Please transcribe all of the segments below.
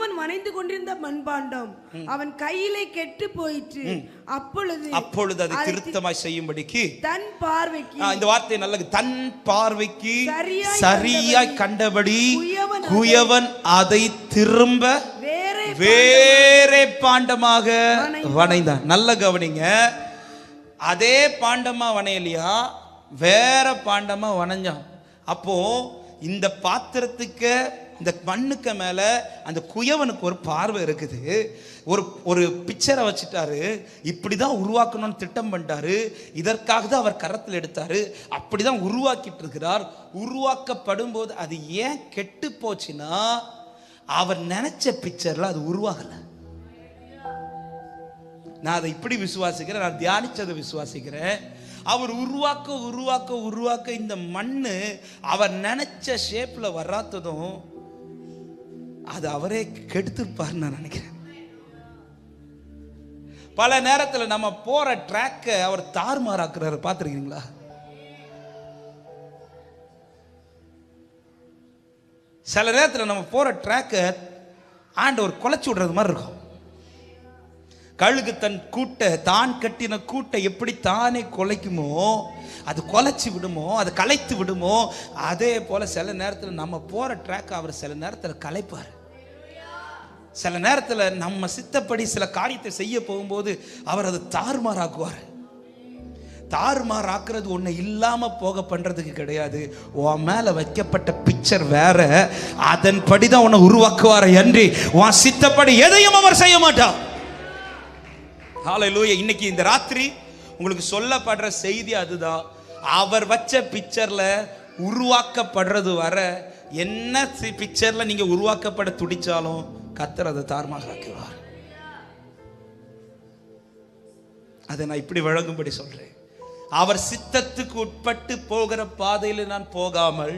குயவன் வனைந்து கொண்டிருந்த மண்பாண்டம் அவன் கையிலே கெட்டு போயிற்று. அப்பொழுது அதை திருத்தமாய் செய்யும்படிக்கு தன் பார்வைக்கு, இந்த வார்த்தை நல்லது, தன் பார்வைக்கு சரியாய் கண்டபடி குயவன் அதை திரும்ப வேறே பாண்டமாக வனைந்தான். நல்ல கவனிங்க, அதே பாண்டமா வனையலையா, வேற பாண்டமா வனைஞ்சான். அப்போ இந்த பாத்திரத்துக்கு, இந்த மண்ணுக்கு மேல அந்த குயவனுக்கு ஒரு பார்வை இருக்குது. ஒரு பிக்சரை வச்சுட்டாரு, இப்படிதான் உருவாக்கணும்னு திட்டம் பண்ணிட்டாரு. இதற்காக தான் அவர் கரத்தில் எடுத்தாரு. அப்படிதான் உருவாக்கிட்டு இருக்கிறார். உருவாக்கப்படும் போது அது ஏன் கெட்டு போச்சுன்னா, அவர் நினைச்ச பிக்சர்ல அது உருவாகல. நான் அதை இப்படி விசுவாசிக்கிறேன், நான் தியானிச்சதை விசுவாசிக்கிறேன். அவர் உருவாக்க இந்த மண்ணு அவர் நினைச்ச ஷேப்ல வராததும் அது அவரே கெடுத்துப்பார் நான் நினைக்கிறேன். பல நேரத்தில் நம்ம போற ட்ராக்க அவர் தாறுமாறாக்குறாரு. பார்த்துருக்கீங்களா? சில நேரத்தில் நம்ம போற ட்ராக்க ஆண்டவர் குலைச்சு விடுறது மாதிரி இருக்கும். கழுகு தன் கூட்டை, தான் கட்டின கூட்டை எப்படி தானே குலைக்குமோ, அது குலைச்சி விடுமோ, அது கலைத்து விடுமோ, அதே போல சில நேரத்தில் நம்ம போற ட்ராக் அவர் சில நேரத்தில் கலைப்பார். சில நேரத்தில் நம்ம சித்தப்படி சில காரியத்தை செய்ய போகும்போது அவர் அதை தாறுமாறாக்குவார். தாறுமாறாக்குறது ஒன்று இல்லாம போக பண்றதுக்கு கிடையாது. உன் மேல வைக்கப்பட்ட பிக்சர் வேற, அதன்படி தான் உன்னை உருவாக்குவார் என்று உன் சித்தப்படி எதையும் அவர் செய்ய மாட்டார். ஹல்லேலூயா. இன்னைக்கு இந்த ராத்திரி உங்களுக்கு சொல்லப்படுற செய்தி அதுதான். அவர் வச்ச பிக்சர்ல உருவாக்கப்படுறது வர, என்ன பிக்சர்ல நீங்க உருவாக்கப்பட துடிச்சாலும் கர்த்தர் அதை தாறுமாறாக்குவார். அதை நான் இப்படி வழங்கும்படி சொல்றேன். அவர் சித்தத்துக்கு உட்பட்டு போகிற பாதையில் நான் போகாமல்,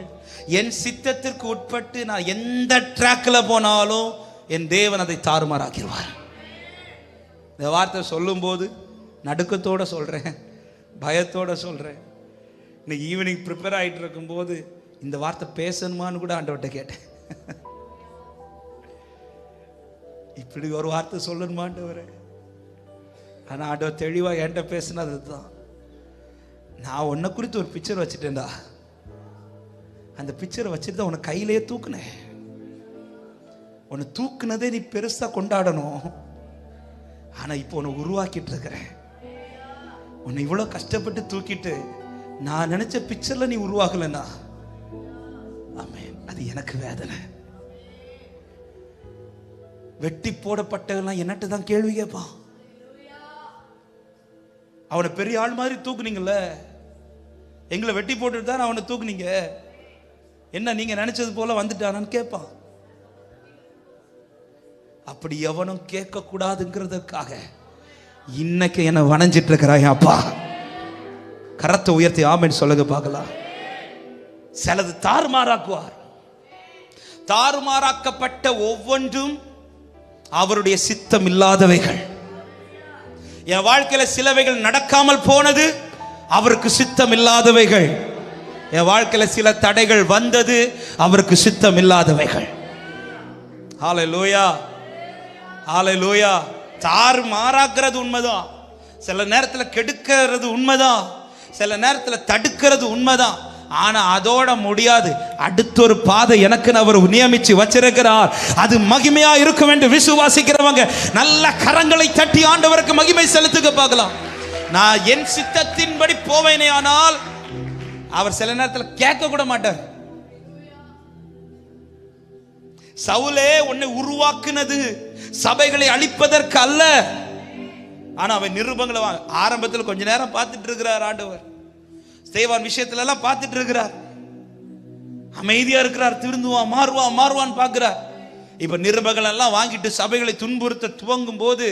என் சித்தத்திற்கு உட்பட்டு நான் எந்த ட்ராக்ல போனாலும் என் தேவன் அதை தாறுமாறாக்கிடுவார். இந்த வார்த்தை சொல்லும் போது நடுக்கத்தோட சொல்றேன், பயத்தோட சொல்றேன். இன்னைக்கு ஈவினிங் ப்ரிப்பேர் ஆகிட்டு இருக்கும்போது இந்த வார்த்தை பேசணுமான்னு கூட ஆண்டவர்கிட்ட கேட்டேன். இப்படி ஒரு வார்த்தை சொல்லணுமாண்டவரே. ஆனால் ஆண்டவர் தெளிவா என்கிட்ட பேசினது தான். நான் உன்னை குறித்து ஒரு பிக்சர் வச்சுட்டேன்டா, அந்த பிக்சரை வச்சுட்டு தான் உன்னை கையிலேயே தூக்குனேன். உன்னை தூக்குனதே நீ பெருசா கொண்டாடணும். ஆனா இப்போ உன்னை உருவாக்கிட்டு இருக்கிறேன். உன்னை இவ்வளவு கஷ்டப்பட்டு தூக்கிட்டு நான் நினைச்ச பிக்சர்ல நீ உருவாகலன்னா, ஆமென், அது எனக்கு வேதனை. வெட்டி போடப்பட்டவெல்லாம் என்னட்டு தான் கேள்வி கேட்பான். அவனை பெரிய ஆள் மாதிரி தூக்குனீங்கல்ல, எங்களை வெட்டி போட்டுட்டு தான் அவனை தூக்குனீங்க, என்ன நீங்க நினைச்சது போல வந்துட்டானான்னு கேட்பான். அப்படி எவனும் கேட்க கூடாதுங்கிறதுக்காக இன்னைக்கு என்ன வணஞ்சிட்டு இருக்கிறாய் அப்பா. கரத்தை உயர்த்தி ஆமென் சொல்லுங்க பார்க்கலாம். சிலது தாறுமாறாக்குவார். தாறுமாறாக்கப்பட்ட ஒவ்வொன்றும் அவருடைய சித்தம் இல்லாதவைகள். என் வாழ்க்கையில சிலவைகள் நடக்காமல் போனது அவருக்கு சித்தம் இல்லாதவைகள். என் வாழ்க்கையில சில தடைகள் வந்தது அவருக்கு சித்தம் இல்லாதவைகள். ஹல்லேலூயா, ஹல்லேலூயா. தாறுமாறாக்குறது உண்மைதான், சில நேரத்தில் கெடுக்கிறது உண்மைதான், சில நேரத்தில் தடுக்கிறது உண்மைதான். ஆனா அதோட முடியாது. அடுத்த ஒரு பாதை எனக்கு அவர் நியமிச்சு வச்சிருக்கிறார். அது மகிமையா இருக்கும் என்று விசுவாசிக்கிறவங்க நல்ல கரங்களை தட்டி ஆண்டவருக்கு மகிமை செலுத்துக பார்க்கலாம். நான் என் சித்தத்தின்படி போவேனே ஆனால் அவர் சில நேரத்தில் கேட்க கூட மாட்டார். சவுலே உன்னை உருவாக்குனது சபைகளை அழிப்பதற்கு அல்ல. ஆனா அவன் நிருபங்களை ஆரம்பத்தில் கொஞ்ச நேரம் பார்த்துட்டு இருக்கிறார் ஆண்டவர். ஸ்தேவான் விஷயத்துல எல்லாம் பார்த்துட்டு இருக்கிறார், அமைதியா இருக்கிறார், திருந்துவான் மாறுவான் பார்க்கிறார். இப்ப நிருபங்கள் எல்லாம் வாங்கிட்டு சபைகளை துன்புறுத்த துவங்கும் போது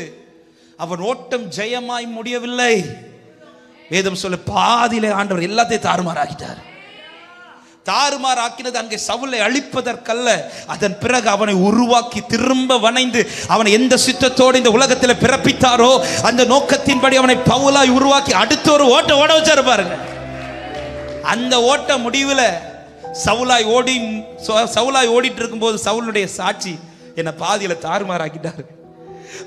அவன் ஓட்டம் ஜெயமாய் முடியவில்லை. வேதம் சொல்ல பாதியிலே ஆண்டவர் எல்லாத்தையும் தாறுமாறாக்கிட்டார். தாறுமாறாக்கினது அங்கே சவுலை அழிப்பதற்கல்ல, அதன் பிறகு அவனை உருவாக்கி திரும்ப வணைந்து அவனை எந்த சித்தத்தோடு இந்த உலகத்தில் பிறப்பித்தாரோ அந்த நோக்கத்தின்படி அவனை பவுலாய் உருவாக்கி அடுத்த ஒரு ஓட்ட வச்சாரு பாருங்க. அந்த ஓட்ட முடிவில் சவுலாய் ஓடிட்டு இருக்கும்போது சவுலுடைய சாட்சி என்னை பாதியில தாறுமாறாக்கிட்டாரு.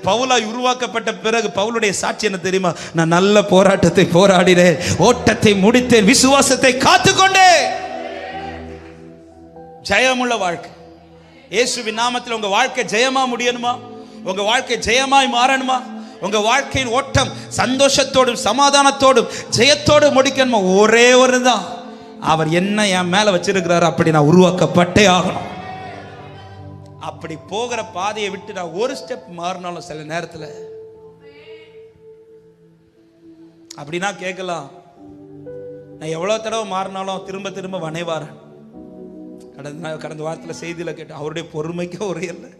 பவுலாய் உருவாக்கப்பட்ட பிறகு பவுலுடைய சாட்சி என்ன தெரியுமா? நான் நல்ல போராட்டத்தை போராடினேன், ஓட்டத்தை முடித்தேன், விசுவாசத்தை காத்துக்கொண்டேன். ஜெயமுள்ள வாழ்க்கை. இயேசுவின் நாமத்தில் உங்க வாழ்க்கை ஜெயமா முடியணுமா? உங்க வாழ்க்கை ஜெயமாய் மாறணுமா? உங்க வாழ்க்கையின் ஓட்டம் சந்தோஷத்தோடும் சமாதானத்தோடும் ஜெயத்தோடு முடிக்கணுமா? ஒரே ஒரு தான், அவர் என்ன என் மேல வச்சிருக்கிறாரு அப்படி நான் உருவாக்கப்பட்டே ஆகணும். அப்படி போகிற பாதையை விட்டு நான் ஒரு ஸ்டெப் மாறினாலும் சில நேரத்தில் அப்படின்னா கேட்கலாம், நான் எவ்வளவு தடவை மாறினாலும் திரும்ப திரும்ப வனைவாரன். கடந்த வாரத்தில் செய்தியில் கேட்டேன், அவருடைய பொறுமைக்கும் ஒரு இல்லை,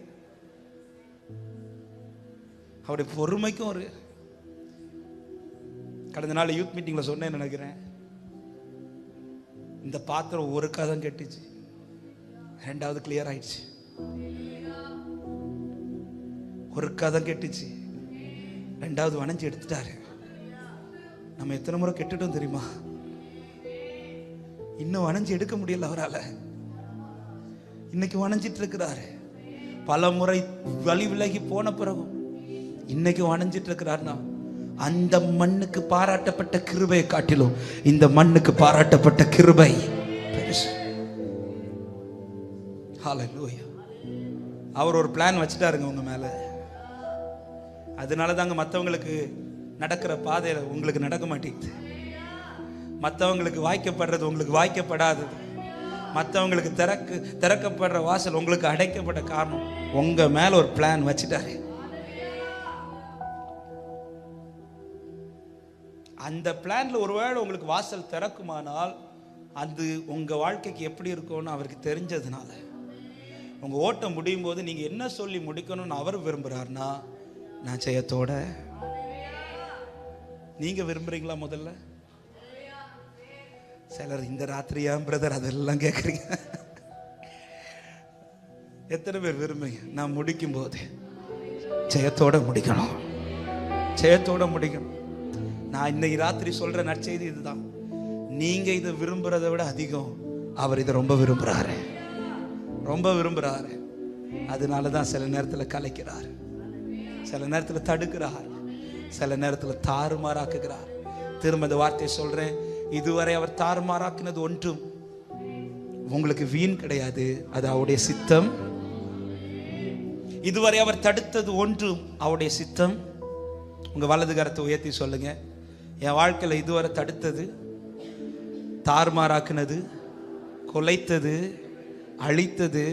அவருடைய பொறுமைக்கும் ஒரு. கடந்த நாள் யூத் மீட்டிங்ல சொன்னேன்னு நினைக்கிறேன், இந்த பாத்திரம் ஒரு கதம் கெட்டுச்சு, ரெண்டாவது கிளியர் ஆயிடுச்சு. ஒரு கதம் கெட்டுச்சு, ரெண்டாவது வணைஞ்சு எடுத்துட்டாரு. நம்ம எத்தனை முறை கெட்டுட்டோம் தெரியுமா? இன்னும் வணைஞ்சு எடுக்க முடியல அவரால். இன்னைக்கு வணைஞ்சிட்டு இருக்கிறாரு. பல முறை வழி விலகி போன பிறகும் இன்னைக்கு வணைஞ்சிட்டு இருக்கிறார்னா அந்த மண்ணுக்கு பாராட்டப்பட்ட கிருபையை காட்டிலும் இந்த மண்ணுக்கு பாராட்டப்பட்ட கிருபை பெருசு. ஹல்லேலூயா. அவர் ஒரு பிளான் வச்சுட்டாருங்க உங்க மேல. அதனால தாங்க மற்றவங்களுக்கு நடக்கிற பாதையில உங்களுக்கு நடக்க மாட்டேங்குது. மற்றவங்களுக்கு வாய்க்கப்படுறது உங்களுக்கு வாய்க்கப்படாதது, மற்றவங்களுக்கு திறக்கப்படுற வாசல் உங்களுக்கு அடைக்கப்பட்ட காரணம் உங்க மேல ஒரு பிளான் வச்சுட்டாரு. அந்த பிளான்ல ஒருவேளை உங்களுக்கு வாசல் திறக்குமானால் அது உங்க வாழ்க்கைக்கு எப்படி இருக்கும்னு அவருக்கு தெரிஞ்சதுனால உங்க ஓட்டம் முடியும் போது நீங்க என்ன சொல்லி முடிக்கணும்னு அவர் விரும்புறாருன்னா, நான் ஜெயத்தோட. நீங்க விரும்புறீங்களா? முதல்ல சிலர் இந்த ராத்திரியா பிரதர் அதெல்லாம் கேட்குறீங்க. எத்தனை பேர் விரும்புறீங்க? நான் முடிக்கும் போது ஜெயத்தோட முடிக்கணும், ஜெயத்தோட முடிக்கணும். நான் இன்னைக்கு ராத்திரி சொல்ற நற்செய்தி இதுதான். நீங்க இதை விரும்புறதை விட அதிகம் அவர் இதை ரொம்ப விரும்புறாரு, ரொம்ப விரும்புறாரு. அதனாலதான் சில நேரத்தில் கலைக்கிறார், சில நேரத்தில் தடுக்கிறார், சில நேரத்தில் தாறுமாறாக்குகிறார். திரும்ப இந்த வார்த்தையை சொல்றேன், இதுவரை அவர் தாறுமாறாக்கினது ஒன்றும் உங்களுக்கு வீண் கிடையாது, அது அவருடைய சித்தம். இதுவரை அவர் தடுத்தது ஒன்றும் அவருடைய சித்தம். உங்க வலது கரத்தை உயர்த்தி சொல்லுங்க, என் வாழ்க்கையில் இதுவரை தடுத்தது, தாறுமாறாக்குனது, கொலைத்தது, அழித்தது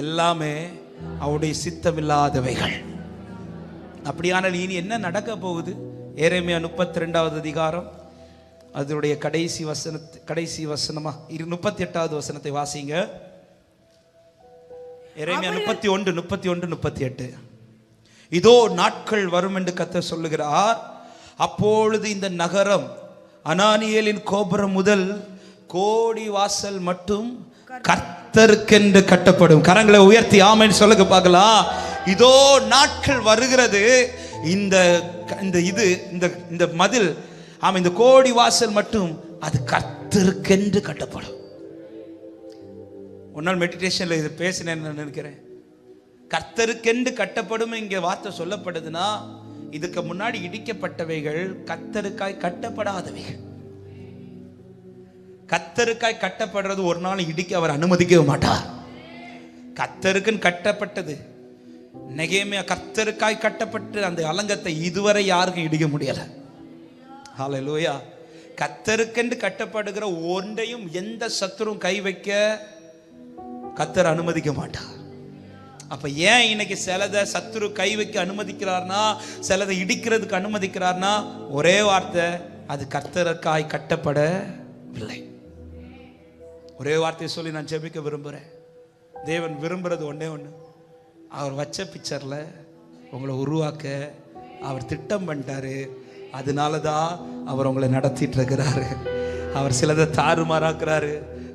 எல்லாமே அவருடைய சித்தம் இல்லாதவைகள். அப்படியானால் இனி என்ன நடக்க போகுது? எரேமியா 32வது அதிகாரம் அதனுடைய கடைசி வசனமா 38வது வசனத்தை வாசிங்க. எரேமியா 31:38. இதோ நாட்கள் வரும் என்று கர்த்தர் சொல்லுகிறார், அப்பொழுது இந்த நகரம் அனானியேலின் கோபுரம் முதல் கோடி வாசல் மட்டும் கர்த்தருக்கென்று கட்டப்படும். கரங்களை உயர்த்தி ஆமென் சொல்லுங்க பார்க்கலாம். இதோ நாட்கள் வருகிறது, இந்த மதில், ஆமா, இந்த கோடி வாசல் மட்டும் அது கர்த்தருக்கென்று கட்டப்படும். ஒரு நாள் மெடிடேஷன்ல இது பேசினேன்னு நினைக்கிறேன். கர்த்தருக்கென்று கட்டப்படும் இங்க வார்த்தை சொல்லப்படுதுன்னா, இதுக்கு முன்னாடி இடிக்கப்பட்டவைகள் கர்த்தருக்காய் கட்டப்படாதவைகள். கர்த்தருக்காய் கட்டப்படுறது ஒரு நாள் இடிக்க அவர் அனுமதிக்கவே மாட்டார். கர்த்தருக்குன்னு கட்டப்பட்டது நெகேமியா கர்த்தருக்காய் கட்டப்பட்டு அந்த அலங்கத்தை இதுவரை யாருக்கும் இடிக்க முடியல. ஹல்லேலூயா. கர்த்தருக்கென்று கட்டப்படுகிற ஒன்றையும் எந்த சத்துரும் கை வைக்க கர்த்தர் அனுமதிக்க மாட்டார். அப்ப ஏன் இன்னைக்கு சிலதை சத்துரு கை வைக்க அனுமதிக்கிறார்னா, சிலதை இடிக்கிறதுக்கு அனுமதிக்கிறார்னா, ஒரே வார்த்தை, அது கர்த்தருக்காய் கட்டப்படவில்லை. ஒரே வார்த்தையை சொல்லி நான் ஜெபிக்க விரும்புகிறேன். தேவன் விரும்புறது ஒன்னே ஒன்று, அவர் வச்ச பிக்சர்ல உங்களை உருவாக்க அவர் திட்டம் பண்ணிட்டாரு. அதனால தான் அவர் உங்களை நடத்திட்டு இருக்கிறாரு. அவர் சிலதை தாறுமாறாக்குறாரு,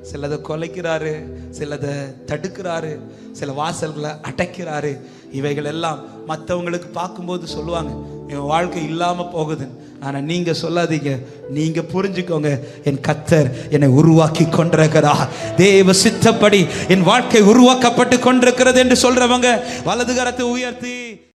சிலதை கொலைக்கிறாரு, சிலதை தடுக்கிறாரு, சில வாசல்களை அடைக்கிறாரு. இவைகள் எல்லாம் மற்றவங்களுக்கு பார்க்கும்போது சொல்லுவாங்க, என் வாழ்க்கை இல்லாமல் போகுதுன்னு. ஆனா நீங்க சொல்லாதீங்க, நீங்க புரிஞ்சுக்கோங்க, என் கர்த்தர் என்னை உருவாக்கி கொண்டிருக்கிறார், தேவ சித்தப்படி என் வாழ்க்கை உருவாக்கப்பட்டு கொண்டிருக்கிறது என்று சொல்றவங்க வலது கரத்தை உயர்த்தி